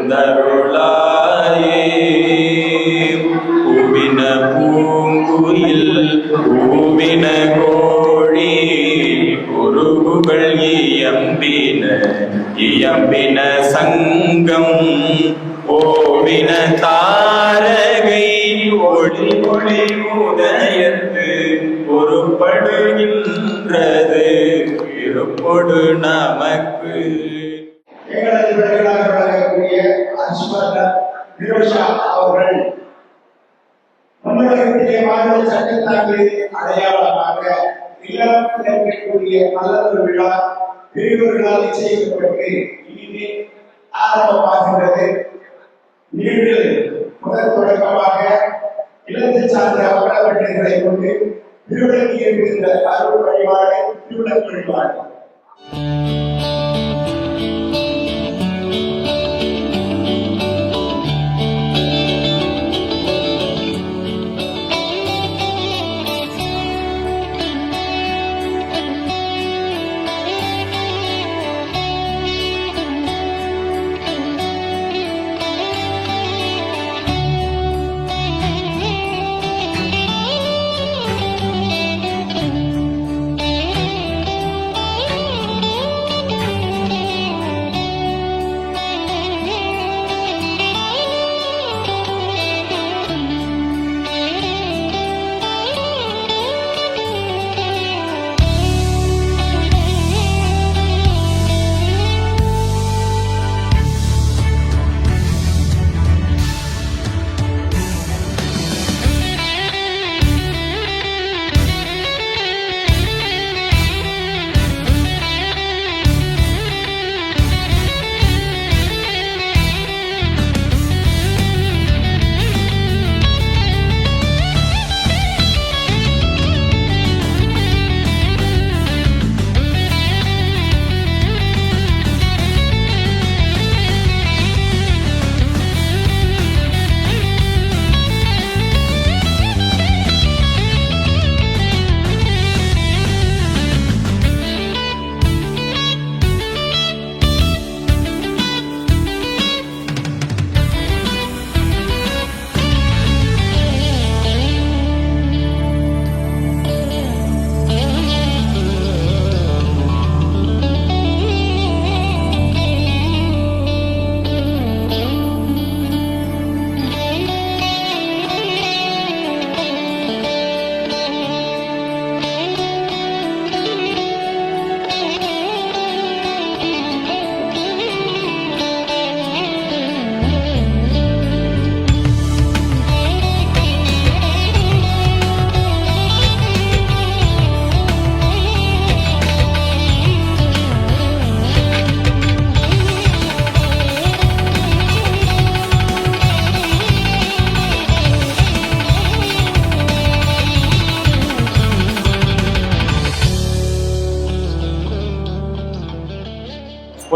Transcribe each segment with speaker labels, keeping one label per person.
Speaker 1: எழுந்தருளாயே. பூவின பூங்குயில் பூவின கோழி குருகுகள் இயம்பின சங்கம் ஓவின தாரகை ஒளி ஒளி உதயத்து பொறுப்படுகின்றது இருப்பொடு நமக்கு.
Speaker 2: அவர்கள் தமிழகத்திலே மாநில சட்டத்தாக்களின் அடையாளமாக இருக்கக்கூடிய நல்லதொரு விழா பெரியவர்களால் நிச்சயிக்கப்பட்டு இனிமே ஆரம்பமாகின்றது. இன்று முதல் தொடக்கமாக இலங்கை சார்ந்த வடவெட்டுகளை கொண்டு திருவிளக்கி என்கின்ற அருள் வழிபாடு திருவிளக்கு வழிபாடு.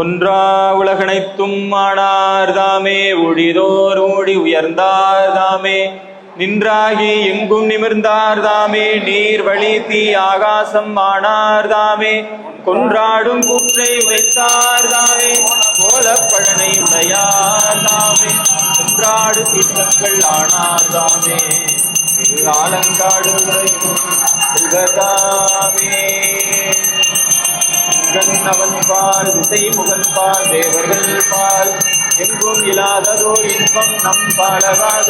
Speaker 1: ஒன்றா உலகனைத்தும் ஆனார் தாமே ஒழிதோர் ஓடி உயர்ந்தார் தாமே நின்றாகி எங்கும் நிமிர்ந்தார் தாமே நீர் வழி தீ ஆகாசம் ஆனார் தாமே கொன்றாடும் கூற்றை உடைத்தார் தாமே கோலப்பழனை உடையார் தாமே கொன்றாடு தீர்த்தங்கள் ஆனார் தாமே ஆலங்காடு தாமே அவன் பால் திசை முகன் பால் தேவர்கள் பால் எங்கும் இல்லாததோர் இன்பம் நம் பாலவாக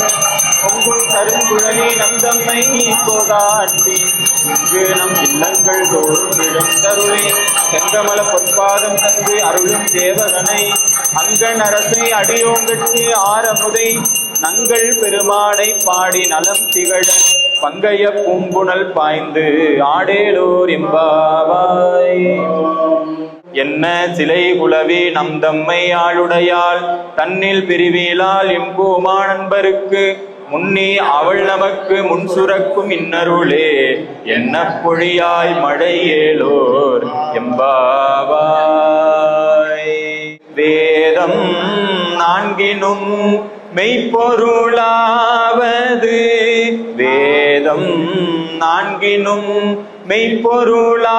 Speaker 1: பொங்கும் கருங்குழலி நம் தம்மை போகாட்டி இங்கு நம் இல்லங்கள் தோறும் விடும் தருளை செங்கமல பொற்பாதம் தந்து அருளும் தேவகனை அங்கண் அரசை அடியோங்கட்சி ஆரமுதை நங்கள் பெருமானை பாடி நலம் திகழ பங்கைய பூம்புணல் பாய்ந்து ஆடேலோர் எம்பாவாய். என்ன சிலை குலவி நம் தம்மை ஆளுடையால் தன்னில் பிரிவிலால் எம்பூமா நண்பருக்கு முன்னி அவள் நமக்கு முன் சுரக்கும் இன்னருளே என்ன பொழியாய் மழை ஏலோர் எம்பாவாய். வேதம் நான்கினும் மெய்ப்பொருளாவது வேதம் நான்கினும் மெய்ப்பொருளாவது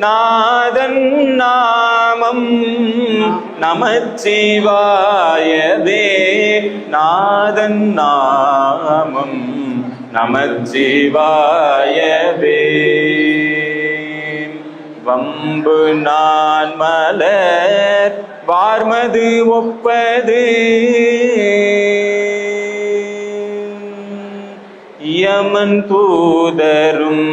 Speaker 1: நாதன் நாமம் நாமம் நமச்சிவாயவே நாதன் நாமம் நமச்சிவாயவே வம்பு நான் மலர் வார்மது ஒப்பது யமன் தூதரும்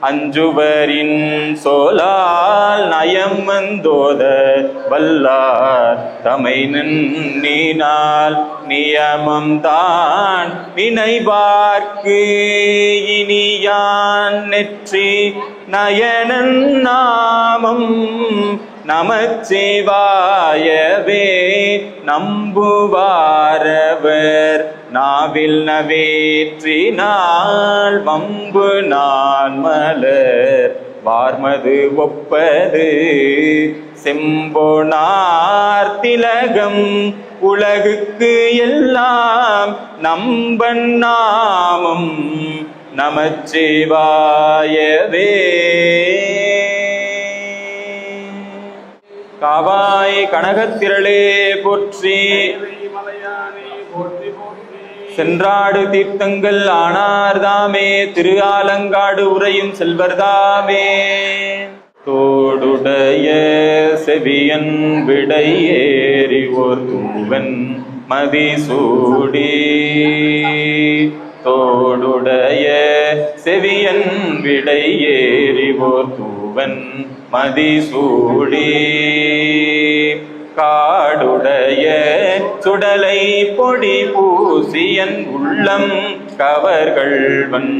Speaker 1: அஞ்சுவரின் சோலால் நயம் வந்தோத வல்லார் தமை நின்னால் நியமம் தான் நினைவார்க்கு இனியான் நெற்றி நயனன் நாமம் நமச்சிவாயவே நம்புவாரவர் நாவில் நவேற்றினால் வம்பு நான் மலர் வார்மது ஒப்பது செம்பொனார் திலகம் உலகுக்கு எல்லாம் நம்பன் நாமம் நமச்சிவாயவே காவாய் கனகத்திரளே போற்றி சென்றாடு தீர்த்தங்கள் ஆனார்தாமே திரு ஆலங்காடு உரையும் செல்வர்தாமே தோடுடைய செவியன் விடை ஏறி ஓர் தூவன் மதிசூடி தோடுடைய செவியன் விடை ஏறி ஓர் தூவன் மதிசூடி காடுடைய சுடலை பொடி பூசியன் உள்ளம் கவர்கள்வன்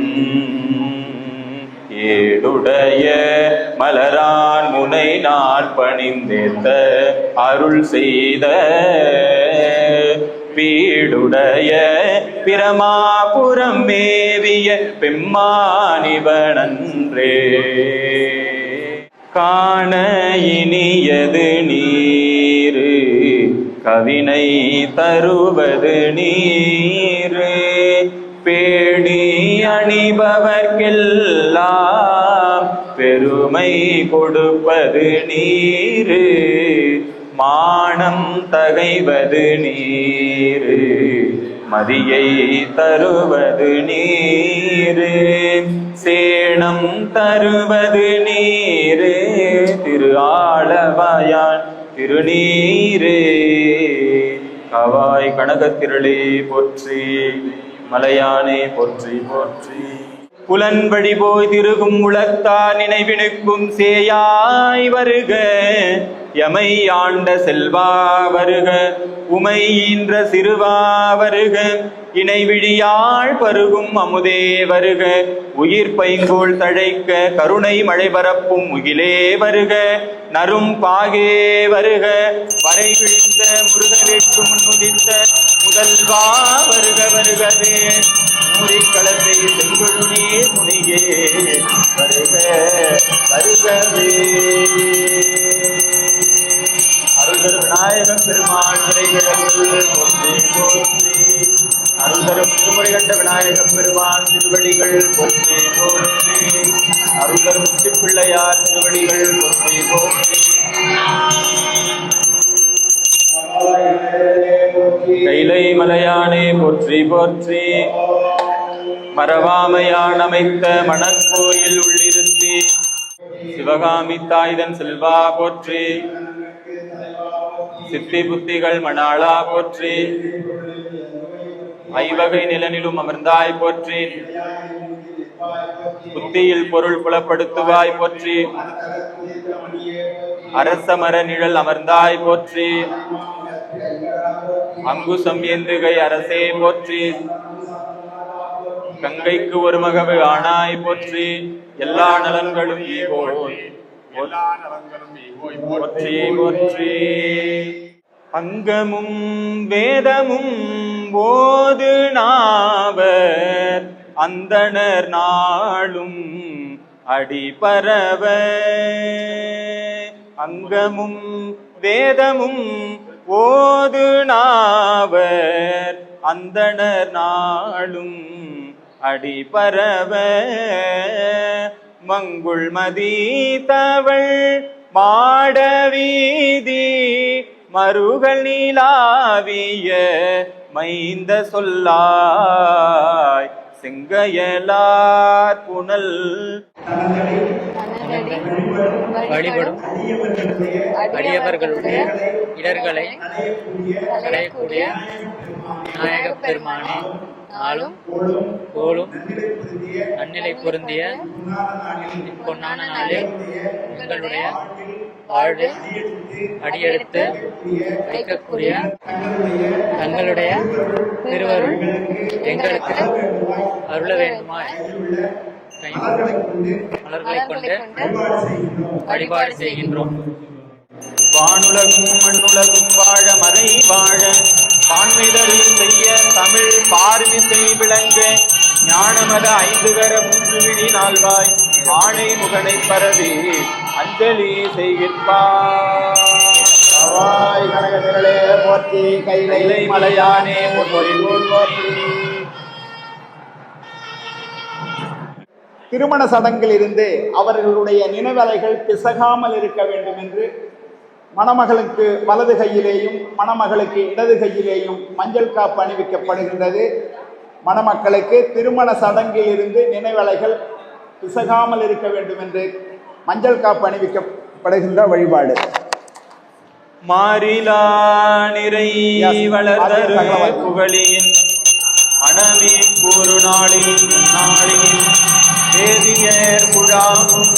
Speaker 1: ஏடுடைய மலரான் முனை நாற்பணிந்தேத்த அருள் செய்த பீடுடைய பிரமாபுரம் மேவிய பெம்மானிவனன்றே காண இனியது நீரு கவினை தருவது நீரு பேணி அணிபவர்க்கெல்லாம் பெருமை கொடுப்பது நீரு மானம் தகைவது நீரு மதியை தருவது நீரு சேணம் தருவது நீரு திரு ஆளவாயான் திருநீரே காவாய் கனகத்திரளே போற்றி மலையானே போற்றி போற்றி புலன்படி போய் திருகும் உளத்தார் நினைவினுக்கும் சேயாய் வருக யமை ஆண்ட செல்வா வருக உமை ஈன்ற சிறுவா வருக இணைவிழியாள் பருகும் அமுதே வருக உயிர் பைங்கோள் தழைக்க கருணை மழை பரப்பும் முகிலே வருக நரும் பாகே வருக வரை விழித்த முருகவேற்று முன்னுதித்த முதல்வா வருக வருகவே மூரிக்களத்தை செங்கொழுநே முனியே வருக வருகவே அருள்தரு விநாயகப் பெருமாள் விரைகிழங்கள் போற்றி போற்றி அருள்தரும் திருமுறை கண்ட விநாயகப் பெருமான் திருவடிகள் போற்றி போற்றி அருள்தரும் முத்தி பிள்ளையார் திருவடிகள் போற்றி போற்றி கைலை மலையானே போற்றி போற்றி மரவாமையான் அமைத்த மணக்கோயில் உள்ளிருத்தி சிவகாமி தாய்தன் செல்வா போற்றி சித்தி புத்திகள் மணாளா போற்றி ஐவகை நிலனிலும் அமர்ந்தாய் போற்றி புத்தியில் பொருள் புலப்படுத்துவாய் போற்றி அரசமர நிழல் அமர்ந்தாய் போற்றி அங்குசம் ஏந்துகை அரசே போற்றி கங்கைக்கு ஒரு மகவு ஆனாய் போற்றி எல்லா நலன்களும் போற்றி போற்றி அங்கமும் வேதமும் போது நாவர் அந்தணர் நாளும் அடிபரவ அங்கமும் வேதமும் ஓது நாவர் அந்தணர் நாளும் அடிபரவ மங்குள் மதி தவள் மாடவீதி மருகள் நீலாவிய மைந்த சொல்லாய் செங்கையலார் புனல்
Speaker 3: வழிபடும் அடியவர்களுடைய இடர்களை களையக்கூடிய விநாயகப் பெருமானே, நாளும் போலும் நன்னிலை பொருந்திய பொன்னான நாளில் எங்களுடைய வாழ்வில் அடியெடுத்து வைக்கக்கூடிய தங்களுடைய திருவருள் எங்களுக்கு அருள வேண்டுமாய் மலர்களை கொண்டு வழிபாடு செய்கின்றோம்.
Speaker 1: வானுலகும் மண்ணுலகும் வாழ மறை வாழ பான்மைதரில் செய்ய தமிழ் பார்மிசை விளங்க ஞானமத ஐந்துகர மூன்று விழி நால்வாய் ஆணை முகனை பரவி அஞ்சலி செய்கின்றாய்.
Speaker 2: கனகத்திரளே போற்றி, கைலை மலையானே போற்றி. திருமண சடங்கில் இருந்து அவர்களுடைய நினைவலைகள் பிசகாமல் இருக்க வேண்டும் என்று மணமகளுக்கு வலது கையிலேயும் மணமகளுக்கு இடது கையிலேயும் மஞ்சள் காப்பு அணிவிக்கப்படுகின்றது. மணமக்களுக்கு திருமண சடங்கில் இருந்து நினைவலைகள் பிசகாமல் இருக்க வேண்டும் என்று மஞ்சள் காப்பு அணிவிக்கப்படுகின்ற வழிபாடு.
Speaker 1: மாறிலா நிறை வளர்தரு புகழியின் மனமே கூறு நாளின் நாளின் வேதியர் குழாமும்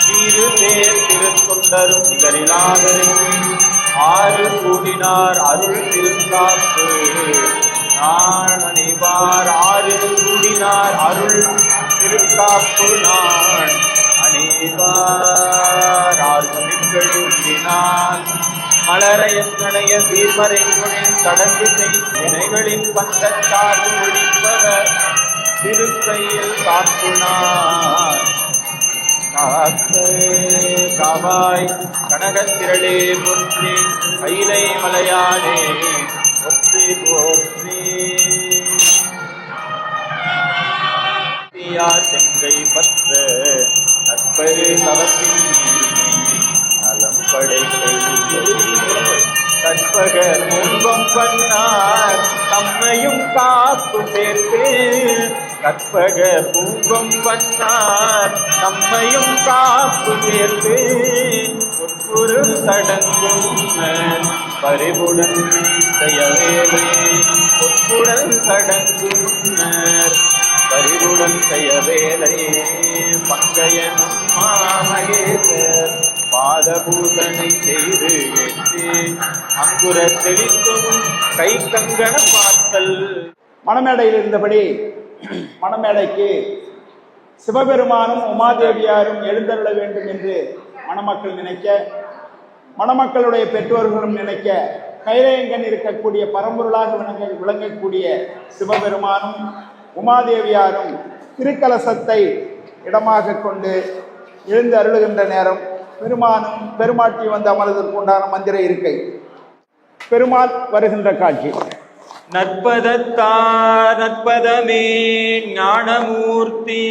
Speaker 1: தீரு தேர் திருத்தொண்டரும் நிகரிலாதருக்கு ஆறு கூடினார் அருள் திருக்காப்பு நான் அணிவார் ஆறு கூடினார் அருள் திருக்காப்பு நான் அணிவார் ஆர்வமிகள் ஊற்றினான் மலரையங்கனைய சீர்மறை குணின் சடங்கினை வினைகளின் பந்தத்தாறு ஒழிப்பவர் திருக்கையில் காப்புனார் காவாய் கனகத்திரளே போற்றி, கைலை மலையானே போற்றி போற்றி. செங்கை பற்ற நற்பரு தவத்தின் நலம் படைகள் கற்பக முன்பம் பண்ணார் தம்மையும் காப்பு சேர்த்து கற்பக பூம்பம் பண்ணார் தம்மையும் காப்பு சேர்த்து உட்புறு சடங்கும் பறிவுடன் செய்யவேலே உட்புடன் சடங்கும் பறிவுடன் செய்யவேலை பங்கையனும் மாமகேசர் பாதபூதனை செய்து எட்டு அங்குர தெளித்தும் கை கங்கண பார்த்தல்.
Speaker 2: மணமேடையில் இருந்தபடி மணமேடைக்கு சிவபெருமானும் உமாதேவியாரும் எழுந்தருள வேண்டும் என்று மணமக்கள் நினைக்க, மணமக்களுடைய பெற்றோர்களும் நினைக்க, கைலையங்கன் இருக்கக்கூடிய பரம்பொருளாக விளங்கக்கூடிய சிவபெருமானும் உமாதேவியாரும் திருக்கலசத்தை இடமாக கொண்டு எழுந்து அருளுகின்ற நேரம் பெருமானும் பெருமாட்டி வந்து அமர்வதற்கு உண்டான மந்திர இருக்கை. பெருமாள் வருகின்ற காட்சி.
Speaker 1: நற்பதத்தார் நற்பதமே ஞானமூர்த்தி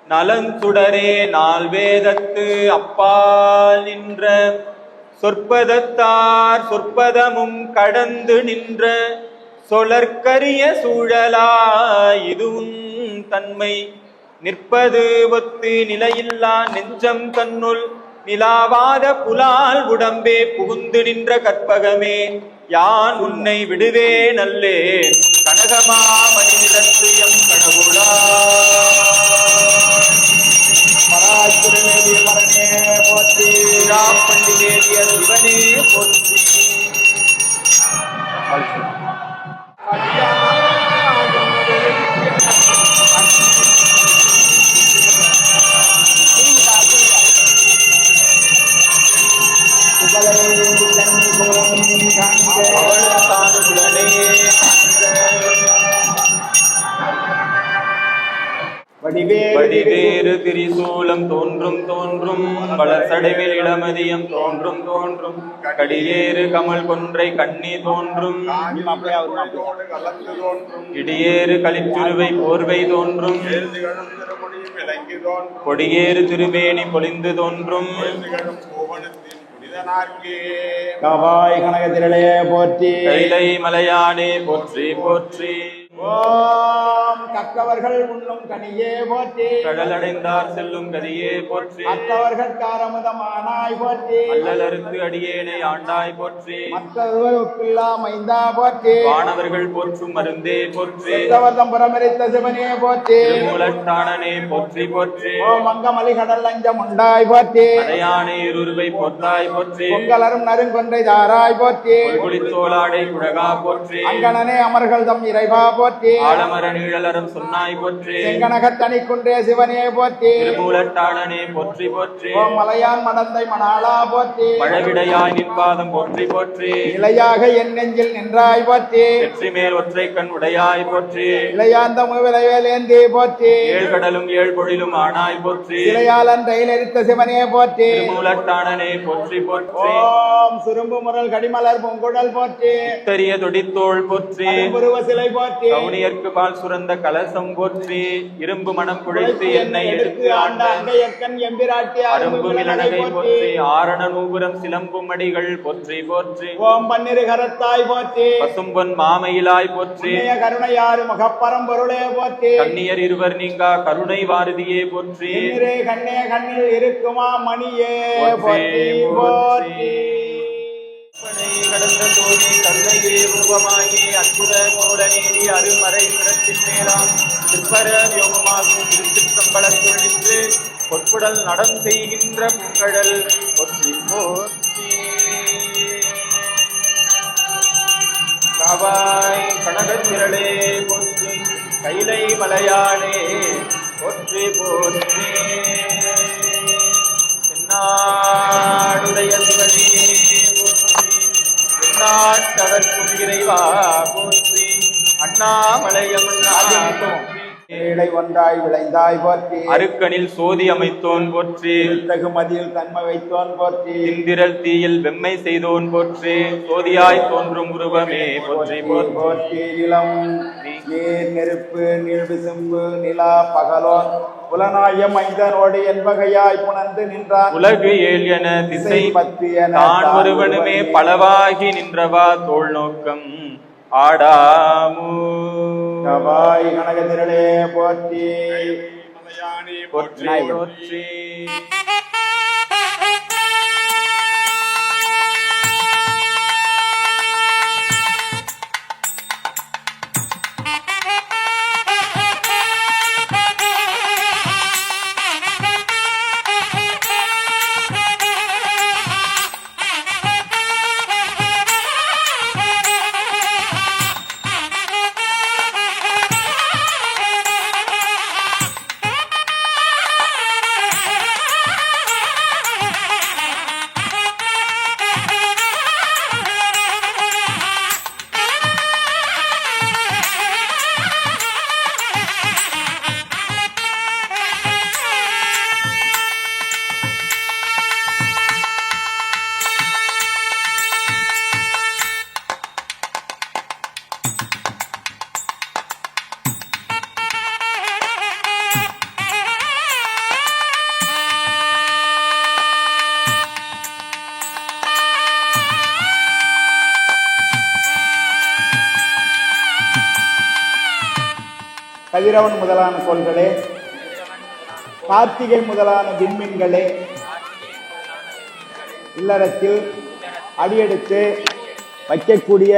Speaker 1: நலந்துடரே நால்வேதத்து அப்பால் நின்ற சொற்பதத்தார் சொற்பதமும் கடந்து நின்ற சொலற்கரிய சூழலாய் இதுவும் தன்மை நிற்பது ஒத்து நிலையில்லா நெஞ்சம் தன்னுள் நிலாவாத புலால் உடம்பே புகுந்து நின்ற கற்பகமே யான் உன்னை விடுவே நல்லே கனகமா மணிநிலத்தியம் கடவுளா பராய்க்குருவேதிய மரனே போற்றி பண்டிகேதிய சிவனே போற்றி. வடிவேறு திரிசூலம் தோன்றும் தோன்றும் வளர்சடைவில் இளமதியம் தோன்றும் தோன்றும் கடியேறு கமல் கொன்றை கண்ணி தோன்றும் இடியேறு களிற்றுருவை போர்வை தோன்றும்
Speaker 4: விளங்கி தோன்றும்
Speaker 1: கொடியேறு திருமேனி பொலிந்து தோன்றும்
Speaker 4: திகழும் கோவணத்தின் புனிதனார்க்கே
Speaker 2: கவாய் கனகத்திரளே போற்றி.
Speaker 1: கைலை மலையானே போற்றி போற்றி.
Speaker 2: ஓம் கற்றவர்கள் உண்ணும் கனியே போற்றி.
Speaker 1: கடலடைந்தார் செல்லும் கதியே போற்றி.
Speaker 2: மற்றவர்கள் காரமுதமானாய் போற்றி.
Speaker 1: அல்லலறுத்து அடியேனை ஆண்டாய் போற்றி.
Speaker 2: மற்றவர்களுக்கில்லா மைந்தா போற்றி.
Speaker 1: வானவர்கள் போற்றும் மருந்தே போற்றி.
Speaker 2: சித்தவர்தம் புறமரித்த சிவனே போற்றி.
Speaker 1: திருமூலட்டானனே போற்றி போற்றி.
Speaker 2: ஓம் மங்கமலி கடல் லஞ்சம் உண்டாய் போற்றி.
Speaker 1: அடையானே இருருவை போற்றாய் போற்றி.
Speaker 2: பொங்கலரும் நறுங்கொன்றை தாராய் போற்றி.
Speaker 1: குளித்தோளாடை குழகா போற்றி.
Speaker 2: அங்கனனே அமர்கள் தம் இறைவா போற்றி.
Speaker 1: ஆலமர நீழலரும் சொன்னாய் போற்றி.
Speaker 2: செங்கனகத் தனிக்குன்றே சிவனே போற்றி.
Speaker 1: திருமூலட்டானனே போற்றி போற்றி.
Speaker 2: ஓம் மலையான் மடந்தை மணாளா போற்றி.
Speaker 1: பழவிடையாய் நின்பாதம் போற்றி போற்றி.
Speaker 2: நிலையாக என் நெஞ்சில் நின்றாய் போற்றி.
Speaker 1: வெற்றி மேல் ஒற்றை கண் உடையாய் போற்றி.
Speaker 2: இளையாந்த முவிலைவேலேந்தி போற்றி.
Speaker 1: ஏழு கடலும் ஏழு பொழிலும் ஆனாய் போற்றி.
Speaker 2: இளையாளன் ரயிலெரித்த சிவனே போற்றி.
Speaker 1: திருமூலட்டானனே போற்றி போற்றி.
Speaker 2: ஓம் சுரும்பு முரல் கடிமலர் பூங்குழல் போற்றி.
Speaker 1: தெரிய தொடித்தோள் போற்றி.
Speaker 2: புருவ சிலை போற்றி.
Speaker 1: கவுனியர்க்கு பால் சுரந்த கலசம் போற்றி. இரும்பு மனம் குழைத்து என்னை எடுத்து ஆண்ட
Speaker 2: அங்கையற்கண் எம்பிராட்டி
Speaker 1: அரும்பு மிளனகை போற்றி. ஆரண நூபுரம் சிலம்பும் அடிகள் போற்றி போற்றி.
Speaker 2: ஓம் பன்னிரு கரத்தாய் போற்றி.
Speaker 1: பசும்பொன் மாமயிலாய் போற்றி.
Speaker 2: கருணையாறு முகப்பரம்பொருளே போற்றி.
Speaker 1: கண்ணியர் இருவர் நீங்கா கருணை வாரதியே போற்றி.
Speaker 2: கண்ணே கண்ணில் இருக்குமா மணியே
Speaker 1: போற்றி
Speaker 2: போற்றி போற்றி.
Speaker 1: கடந்த தோழி கருணையே உருவமாகி அற்புத மூலநீதி அருமறை பிறத்தின் மேலாம் திருப்பர யோகமாகும் திருச்சிற்றம்பலத்துள் நின்று பொற்புடல் நடம் செய்கின்ற புகழல் போற்றி போற்றி. காவாய் கனகத்திரளே போற்றி. கைலை மலையானே போற்றி போற்றி. தென்னாடுடைய சிவனே போற்றி. தென்னாட்டவர்க்கும் இறைவா போற்றி. அண்ணாமலையமன்னா போற்றி.
Speaker 2: ஏழை ஒன்றாய் விளைந்தாய் போற்றி.
Speaker 1: அருக்கனில் சோதி அமைத்தோன் போற்றி.
Speaker 2: தகுமதியில் தன்மை வைத்தோன் போற்றி.
Speaker 1: இந்திரல் தீயில் வெம்மை செய்தோன் போற்றி. சோதியாய் தோன்றும் உருவமே போற்றி போற்றி.
Speaker 2: போற்றி. நிலம் நீர் நெருப்பு நீள் விசும்பு நிலா பகலோன் புலனாயம் ஐந்தனோடு என்பகையாய் புணர்ந்து நின்றான்.
Speaker 1: உலகு ஏழ் என திசை
Speaker 2: பத்து என
Speaker 1: தான் ஒருவனுமே பலவாகி நின்றவா தோல் நோக்கம் ஆடாமு.
Speaker 2: கவாய் கனகத்திரளே போற்றி.
Speaker 4: மலையானே
Speaker 1: போற்றி போற்றி.
Speaker 2: கதிரவன் முதலான கோள்களே, கார்த்திகை முதலான விண்மீன்களே, இல்லறத்தில் அடியெடுத்து வைக்கக்கூடிய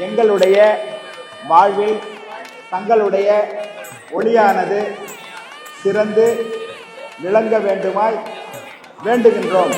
Speaker 2: எங்களுடைய வாழ்வில் தங்களுடைய ஒளியானது சிறந்து விளங்க வேண்டுமாய் வேண்டுகின்றோம்.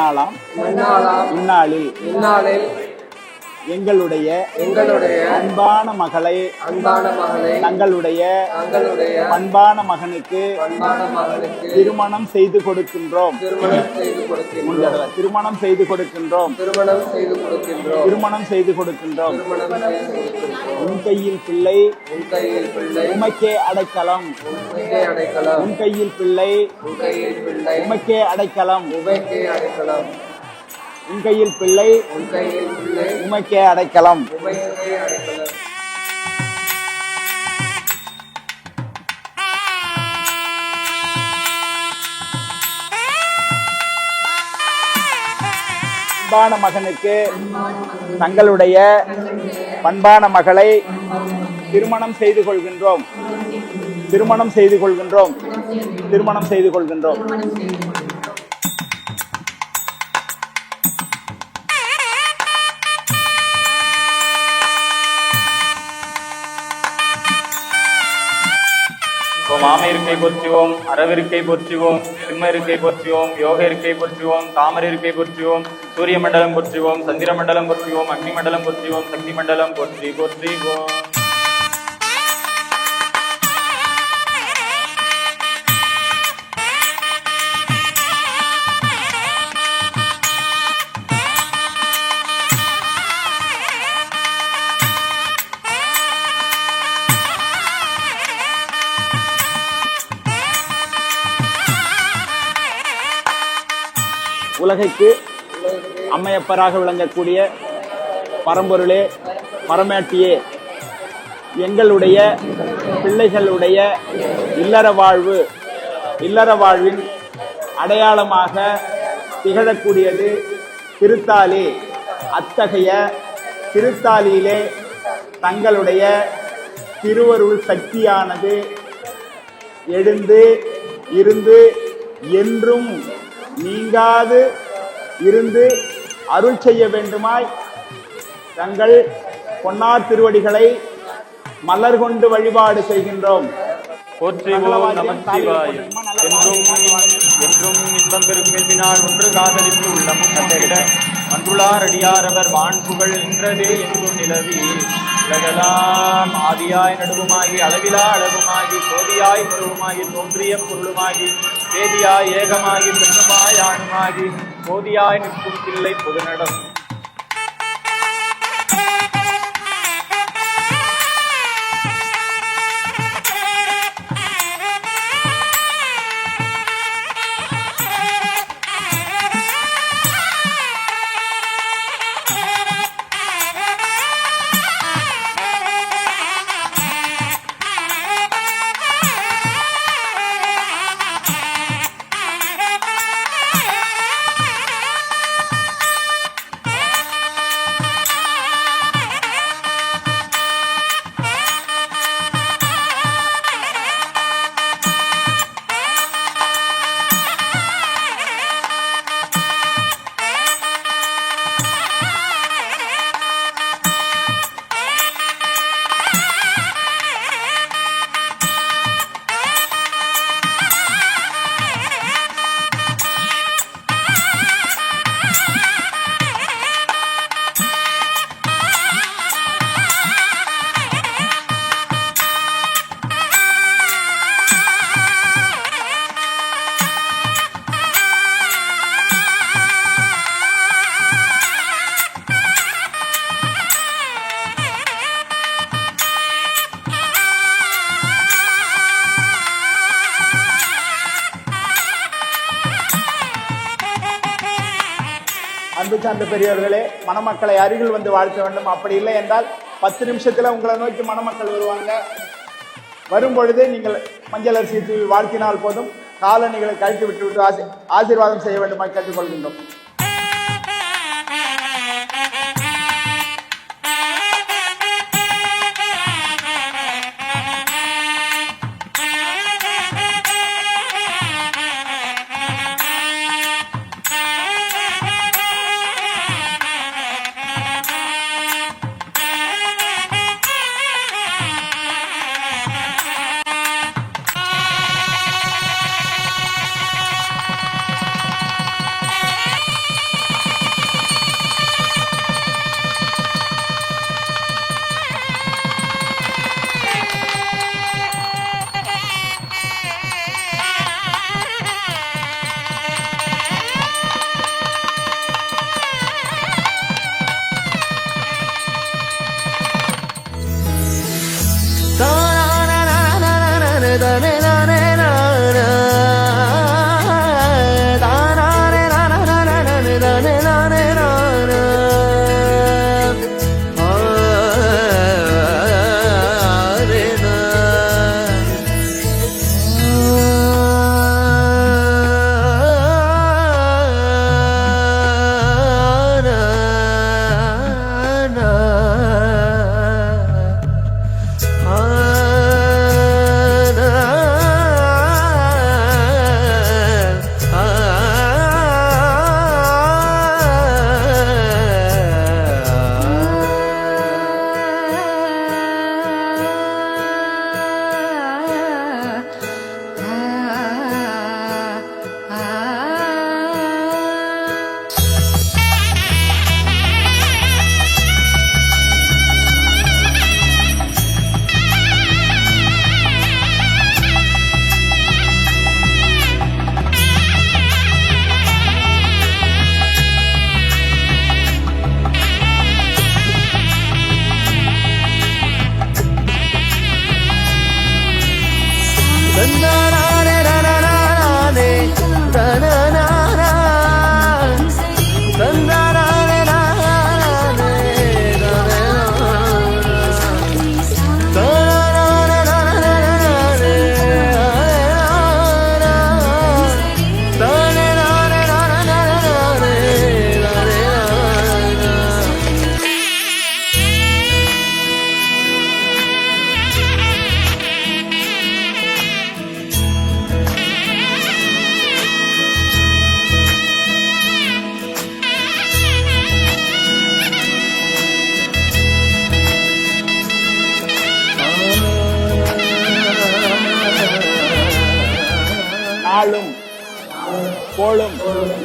Speaker 2: நன்னாளாம் இந்நாளில் எங்களுடைய அன்பான மகளை தங்களுடைய பண்பான மகனுக்கு திருமணம் செய்து கொடுக்கின்றோம். திருமணம் செய்து கொடுக்கின்றோம். உன் கையில் பிள்ளை உமக்கே அடைக்கலம். உன் கையில் பிள்ளை உமக்கே அடைக்கலம். உன் கையில் பிள்ளை உமக்கே அடைக்கலம். பண்பான மகனுக்கு தங்களுடைய பண்பான மகளை திருமணம் செய்து கொள்கின்றோம்.
Speaker 1: மாம இருக்கை போற்றுவோம், அரவிருக்கை போற்றுவோம், சிம்ம இருக்கை போற்றுவோம், யோக இருக்கை போற்றுவோம், தாமரை இருக்கை போற்றுவோம், சூரிய மண்டலம் போற்றுவோம், சந்திர மண்டலம் போற்றுவோம், அக்னி மண்டலம் போற்றுவோம், சக்தி மண்டலம் போற்றுவோம்.
Speaker 2: உலகைக்கு அம்மையப்பராக விளங்கக்கூடிய பரம்பொருளே, பரமேட்டியே, எங்களுடைய பிள்ளைகளுடைய இல்லற வாழ்வின் அடையாளமாக திகழக்கூடியது திருத்தாலி. அத்தகைய திருத்தாலியிலே தங்களுடைய திருவருள் சக்தியானது எழுந்து இருந்து என்றும் நீங்காது இருந்து அருள் செய்ய வேண்டுமாய் தங்கள் பொன்னார் திருவடிகளை மலர் கொண்டு வழிபாடு செய்கின்றோம்.
Speaker 1: போற்றுவோம் நமச்சிவாய். என்றும் இன்பம் பெருமினால் ஒன்று காதலித்து உள்ளமும் கண்டிட மன்றுளார் அடியாரவர் வான்புகள் நின்றதே என்றும் நிலவி உலகெல்லாம் ஆதியாய் நடுவுமாகி அளவிலா அழகுமாகி சோதியாய் பருவமாகி தோன்றிய பொருளுமாகி வேதியாய் ஏகமாகி பெண்ணுமாய் ஆணுமாகி போதியாய் நிற்கும் பிள்ளை பொதுநடம்.
Speaker 2: அன்பு சார்ந்த பெரியவர்களே, மணமக்களை அருகில் வந்து வாழ்த்த வேண்டும். அப்படி இல்லை என்றால் 10 நிமிஷத்துல உங்களை நோக்கி மணமக்கள் வருவாங்க. வரும்பொழுது நீங்கள் மஞ்சள் அரிசி தூவி வாழ்த்தினால் போதும். காலணிகளை கழித்து விட்டு ஆசீர்வாதம் செய்ய வேண்டுமாய் கேட்டுக்கொள்கின்றோம்.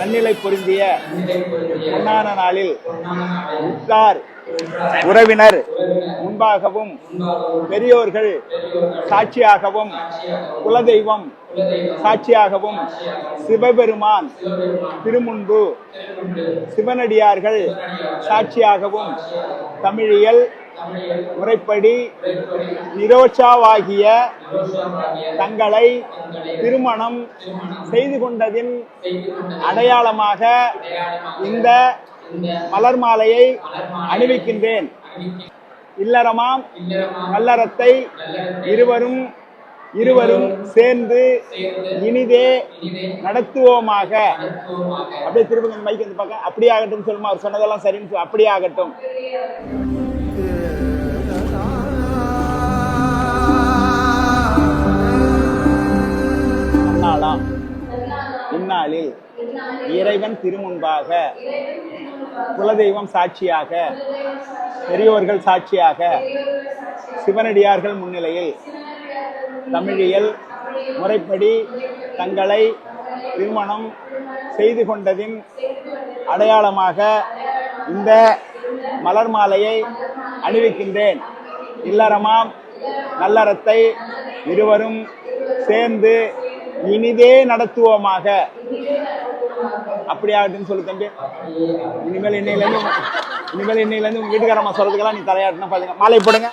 Speaker 2: நன்னிலை பொருந்திய பொன்னான நாளில் உற்றார் உறவினர் முன்பாகவும் பெரியோர்கள் சாட்சியாகவும் குலதெய்வம் சாட்சியாகவும் சிவபெருமான் திருமுன்பு சிவனடியார்கள் சாட்சியாகவும் தமிழியல் முறைப்படி நிரோட்சாவாகிய தங்களை திருமணம் செய்து கொண்டதின் அடையாளமாக இந்த மலர் மாலையை அணிவிக்கின்றேன். இல்லறமாம் நல்லறத்தை இருவரும் சேர்ந்து இனிதே நடத்துவோமாக. அப்படியே திரும்ப மைக் வந்து பார்க்க. அப்படியே ஆகட்டும் சொல்லுமா, அவர் சொன்னதெல்லாம் சரின்னு அப்படியே ஆகட்டும். இந்நாளில் இறைவன் திருமுன்பாக குலதெய்வம் சாட்சியாக பெரியோர்கள் சாட்சியாக சிவனடியார்கள் முன்னிலையில் தமிழியல் முறைப்படி தங்களை திருமணம் செய்து கொண்டதின் அடையாளமாக இந்த மலர் மாலையை அணிவிக்கின்றேன். இல்லறமாம் நல்லறத்தை இருவரும் சேர்ந்து இனிதே நடத்துவோமாக. அப்படியாகட்டும் சொல்லு தம்பி. இனிமேல் இன்னையிலேருந்து உங்க வீட்டுக்காரம்மா சொல்றதுக்கெல்லாம் நீ தலையாட்டுனா பாருங்க. மாலை போடுங்க.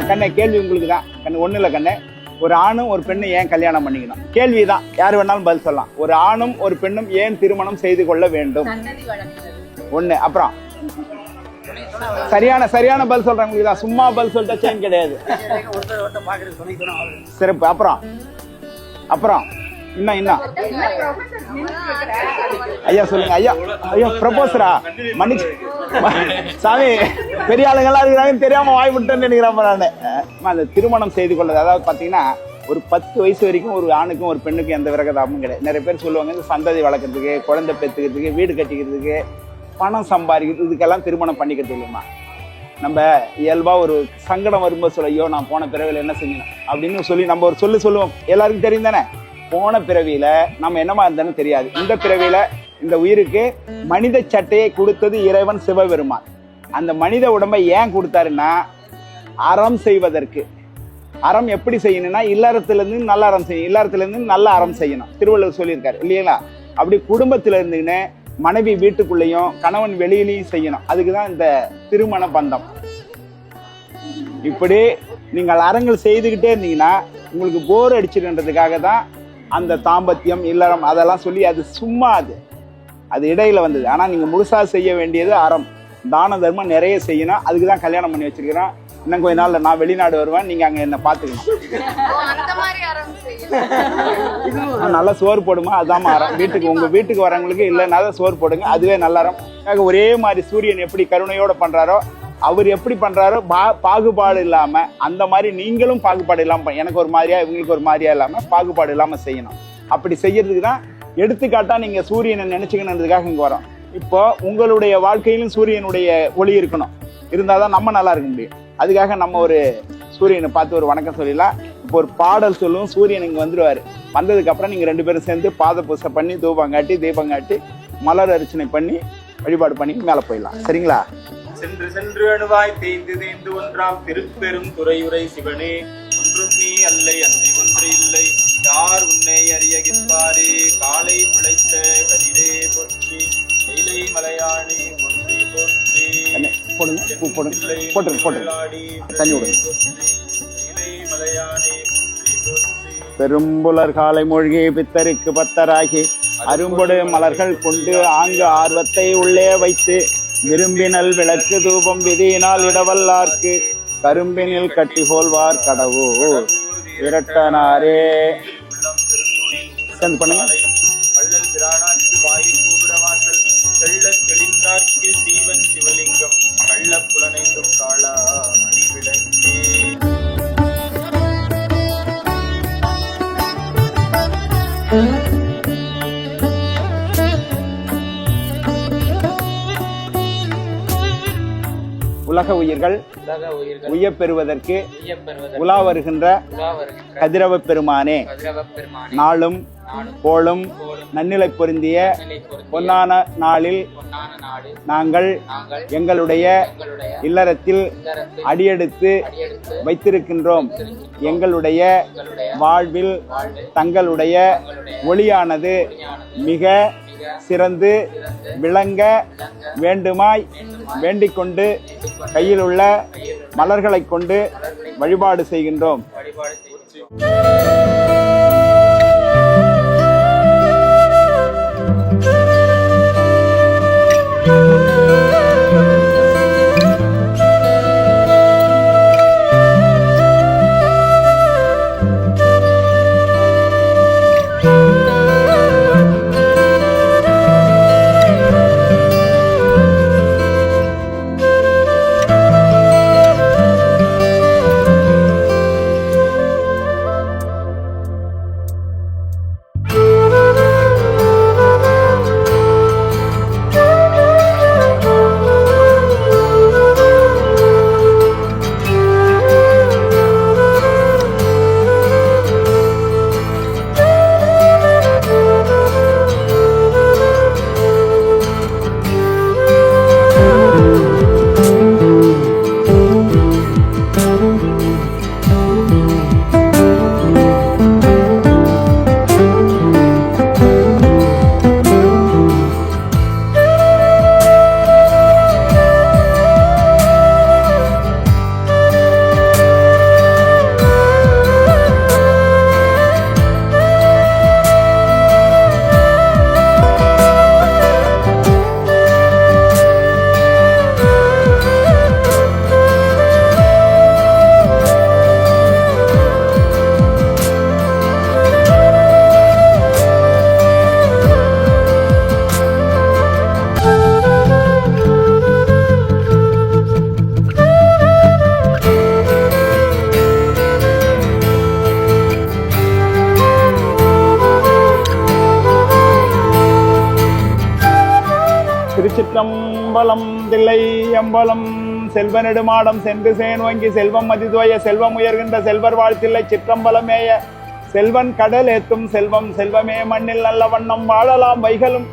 Speaker 2: கண்ணே, கேள்வி உங்களுக்கு தான் கண்ணு. ஒண்ணு இல்ல கண்ணே, ஒரு ஆணும் ஒரு பெண்ணும் ஏன் கல்யாணம் பண்ணிக்கணும்? கேள்விதான், யார் வேணாலும் பதில் சொல்லலாம். ஒரு ஆணும் ஒரு பெண்ணும் ஏன் திருமணம் செய்து கொள்ள வேண்டும்? ஒண்ணு. அப்புறம் சரியான பதில் சொல்றவங்களுக்கு தான். சும்மா பதில் சொல்லிட்டா சேன் கிடையாது. சிறப்பு. அப்புறம் இன்னும் ஐயா சொல்லுங்க. ஐயா ப்ரொபோசரா? மன்னிச்சு சாமி, பெரிய ஆளுங்கெல்லாம் இருக்கிறாங்கன்னு தெரியாம வாய் விட்டேன்னு நினைக்கிறேன் நான். அந்த திருமணம் செய்து கொள்வது, அதாவது பாத்தீங்கன்னா ஒரு 10 வயசு வரைக்கும் ஒரு ஆணுக்கும் ஒரு பெண்ணுக்கும் எந்த விரகதாபமும் கிடையாது. நிறைய பேர் சொல்லுவாங்க இந்த சந்ததி வளர்க்கறதுக்கு, குழந்தை பெற்றுக்கிறதுக்கு, வீடு கட்டிக்கிறதுக்கு, பணம் சம்பாதிக்கிறது, இதுக்கெல்லாம் திருமணம் பண்ணிக்கிறது இல்லைம்மா. நம்ம இயல்பா ஒரு சங்கடம் வரும்போது சொல்ல, ஐயோ நான் போன பிறவில என்ன செஞ்சணும் அப்படின்னு சொல்லி நம்ம ஒரு சொல்லுவோம். எல்லாருக்கும் தெரியும் தானே? போன பிறவியில நம்ம என்னமா இருந்தோன்னு தெரியாது. இந்த பிறவியில இந்த உயிருக்கு மனித சட்டையை கொடுத்தது இறைவன் சிவபெருமான். அந்த மனித உடம்பை ஏன் கொடுத்தாருன்னா அறம் செய்வதற்கு. அறம் எப்படி செய்யணும்னா இல்லறத்திலிருந்து நல்ல அறம் செய்யணும், இல்லறத்திலிருந்து நல்ல அறம் செய்யணும். திருவள்ளுவர் சொல்லியிருக்காரு இல்லைங்களா? அப்படி குடும்பத்துல இருந்துன்னு மனைவி வீட்டுக்குள்ளேயும் கணவன் வெளியிலையும் செய்யணும். அதுக்குதான் இந்த திருமண பந்தம். இப்படி நீங்கள் அறங்கள் செய்துக்கிட்டே இருந்தீங்கன்னா உங்களுக்கு போர் அடிச்சிருன்றதுக்காக தான் அந்த தாம்பத்தியம் இல்லறம் அதெல்லாம் சொல்லி, அது சும்மா அது இடையில வந்தது. ஆனா நீங்க முழுசா செய்ய வேண்டியது அறம், தான தர்மம் நிறைய செய்யணும். அதுக்கு தான் கல்யாணம் பண்ணி வச்சிருக்கிறேன். இன்னும் கொஞ்ச நாள்ல நான் வெளிநாடு வருவேன், நீங்க அங்க என்ன பாத்துக்கணும். நல்லா சோறு போடுமா, அதாம அறம். உங்க வீட்டுக்கு வரவங்களுக்கு இல்லைன்னாதான் சோறு போடுங்க, அதுவே நல்ல அறம். ஒரே மாதிரி சூரியன் எப்படி கருணையோட பண்றாரோ, அவர் எப்படி பண்றாரோ பாகுபாடு இல்லாம, அந்த மாதிரி நீங்களும் பாகுபாடு இல்லாம, எனக்கு ஒரு மாதிரியா இவங்களுக்கு ஒரு மாதிரியா இல்லாம பாகுபாடு இல்லாம செய்யணும். அப்படி செய்யறதுக்கு தான் எடுத்துக்காட்டா நீங்க சூரியனை நினைச்சுக்கணுன்றதுக்காக இங்க வரோம். இப்போ உங்களுடைய வாழ்க்கையிலும் சூரியனுடைய ஒளி இருக்கணும், இருந்தாதான் நம்ம நல்லா இருக்க முடியும். அதுக்காக நம்ம ஒரு சூரியனை பார்த்து ஒரு வணக்கம் சொல்லிடலாம். இப்போ ஒரு பாடல் சொல்லுவோம், சூரியன் இங்க வந்துருவாரு. வந்ததுக்கு அப்புறம் நீங்க 2 பேரும் சேர்ந்து பாத பூசை பண்ணி தூபங்காட்டி தீபங்காட்டி மலர் அர்ச்சனை பண்ணி வழிபாடு பண்ணி மேல போயிடலாம். சரிங்களா?
Speaker 1: சென்று அணுவாய் தேய்ந்து ஒன்றாம் திருப்பெரும் துறையுரை சிவனே, ஒன்றும் நீ அல்லை அன்றி ஒன்று இல்லை, யார் உன்னை அறியகிற்பாரே, காலை முளைத்த கதிரே போற்றி, வெயிலை மலையாணி ஒன்றி போற்றி,
Speaker 2: தண்ணி விடுங்க. பெரும்புலர் காலை மூழ்கி பித்தருக்கு பத்தராகி அரும்பொடு மலர்கள் கொண்டு ஆங்கு ஆர்வத்தை உள்ளே வைத்து விரும்பினல் விளக்கு தூபம் விதியினால் இடவல்லார்க்கு கரும்பினில் கட்டி போல்வார் கடவு விரட்டனாரே. சேர்ந்து பண்ணுங்க.
Speaker 1: வள்ளல் பிரானாக்கு வாயில் கோபுரவாசல் செல்ல தெளிந்தார்க்கு சீவன் சிவலிங்கம் கள்ள புலனைந்தும் காளா மணி விளக்கே.
Speaker 2: உலக உயிர்கள் உய்யப்பெறுவதற்கு உலா வருகின்ற கதிரவ பெருமானே, நாளும் கோளும் நன்னிலை பொருந்திய பொன்னான நாளில் நாங்கள் எங்களுடைய இல்லறத்தில் அடியெடுத்து வைத்திருக்கின்றோம். எங்களுடைய வாழ்வில் தங்களுடைய ஒளியானது மிக சிறந்து விளங்க வேண்டுமாய் வேண்டிக் கொண்டு கையில் உள்ள மலர்களை கொண்டு வழிபாடு செய்கின்றோம். திருச்சிற்றம்பலம் தில்லை அம்பலம் செல்வ நெடுமாடம் சென்று சேனோங்கி செல்வம் மதிதுவய செல்வம் உயர்கின்ற செல்வர் வாழ்த்தில்லை சிற்றம்பலமேய செல்வன் கடல் ஏத்தும் செல்வம் செல்வமே மண்ணில் நல்ல வண்ணம் வாழலாம் வைகளும்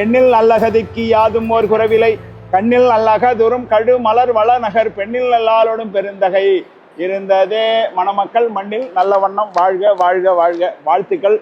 Speaker 2: எண்ணில் நல்லகதிக்கு யாதும் ஓர் குறவிலை கண்ணில் நல்லகதுரும் கழு மலர் வள நகர் பெண்ணில் நல்லாளோடும் பெருந்தகை இருந்ததே. மணமக்கள் மண்ணில் நல்ல வண்ணம் வாழ்க வாழ்க வாழ்க. வாழ்த்துக்கள்.